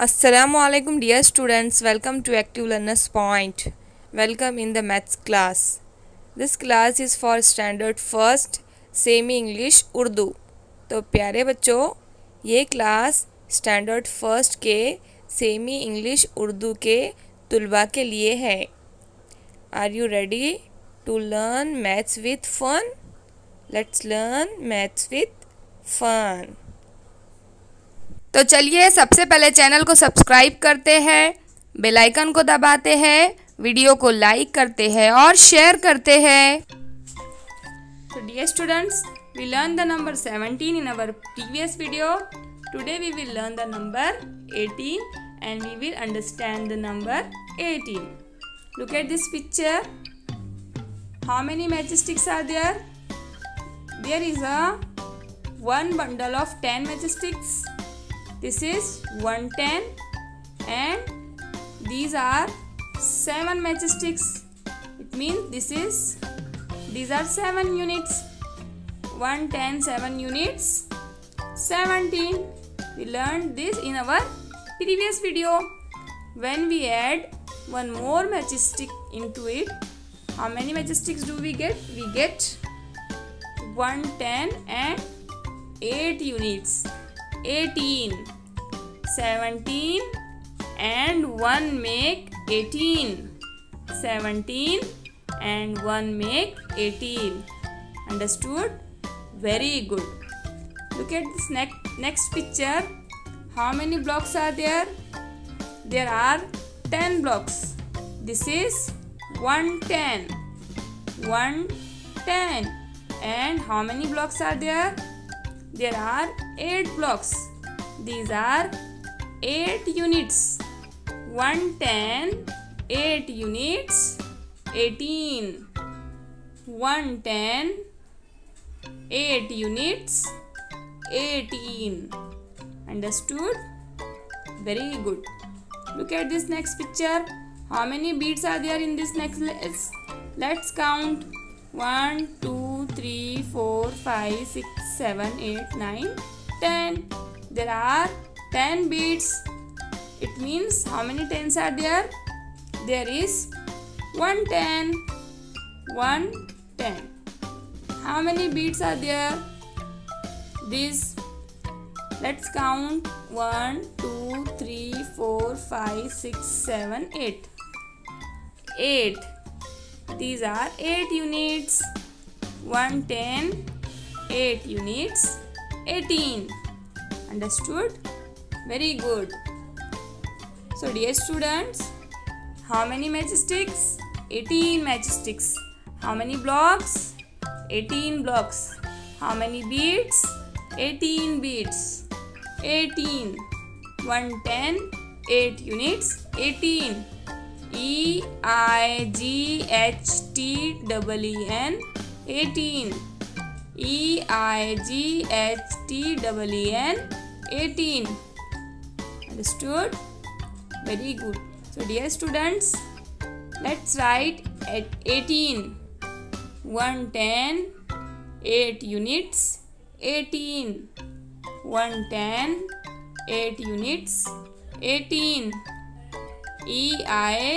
Assalamualaikum dear students, welcome to Active Learners Point. Welcome in the maths class. This class is for standard first semi English Urdu. तो प्यारे बच्चों, ये class standard first के semi English Urdu के तुलबा के लिए है. Are you ready to learn maths with fun? Let's learn maths with fun. तो चलिए सबसे पहले चैनल को सब्सक्राइब करते हैं, बेल आइकन को दबाते हैं, वीडियो को लाइक करते हैं और शेयर करते हैं. तो dear students, we learned the number 17 in our previous video. Today we will learn the number 18 and we will understand the number 18. Look at this picture. How many matchsticks are there? There is one bundle of 10 matchsticks. This is 110 and these are 7 matchsticks. It means these are 7 units. 110, 7 units, 17. We learned this in our previous video. When we add one more matchstick into it, how many matchsticks do we get? We get 110 and 8 units. 18, 17 and 1 make 18. 17 and 1 make 18. Understood? Very good. Look at this next picture. How many blocks are there? There are 10 blocks. This is 110. 110. And how many blocks are there? There are 8 blocks. These are 8 units. 110, 8 units, 18. 110, 8 units, 18. Understood? Very good. Look at this next picture. How many beads are there in this necklace? Let's count. 1, 2, 3, 4, 5, 6, 7, 8, 9, 10. There are 10 beads. It means how many tens are there? There is 110. 110. How many beads are there? This. Let's count. 1, 2, 3, 4, 5, 6, 7, 8. 8. These are 8 units. 110, 8 units, 18. Understood? Very good. So dear students, how many matchsticks? 18 matchsticks. How many blocks? 18 blocks. How many beads? 18 beads. 18. 110, 8 units, 18. EIGHTEEN 18. EIGHTEEN 18. Understood? Very good. So dear students, let's write at 18. 110, 8 units, 18. 110, 8 units, 18. EIGHTEEN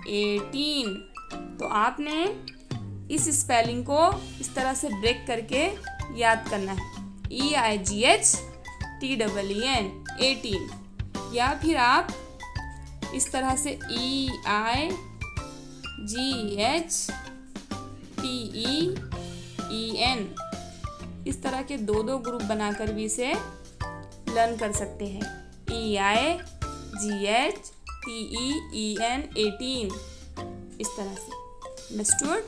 18. तो आपने इस spelling को इस तरह से break करके याद करना है. EIGHTEEN 18. या फिर आप इस तरह से EIGHTEEN इस तरह के दो ग्रुप बनाकर भी इसे लर्न कर सकते हैं. EIGHTEEN 18 इस तरह से. Understood?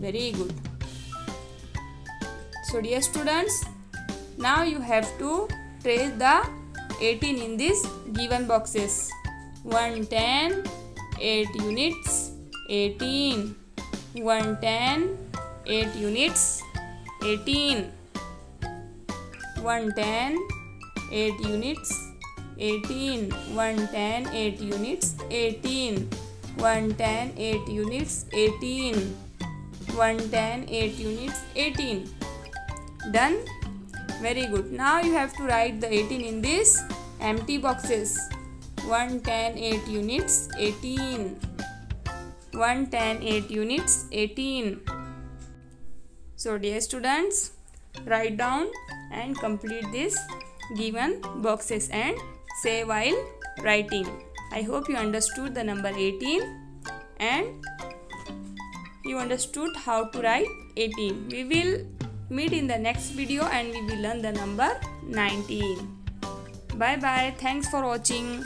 Very good. So dear students, now you have to trace the 18 in these given boxes. 110, 8 units, 18. 110, 8 units, 18. 110, 8 units, 18. 110, 8 units, 18. 110, 8 units, 18. 110, 8 units, 18. Done? Very good. Now you have to write the 18 in this empty boxes. 1, 10, 8 units, 18. 1, 10, 8 units, 18. So dear students, write down and complete this given boxes and say while writing. I hope you understood the number 18 and you understood how to write 18. We will meet in the next video and we will learn the number 19. Bye bye. Thanks for watching.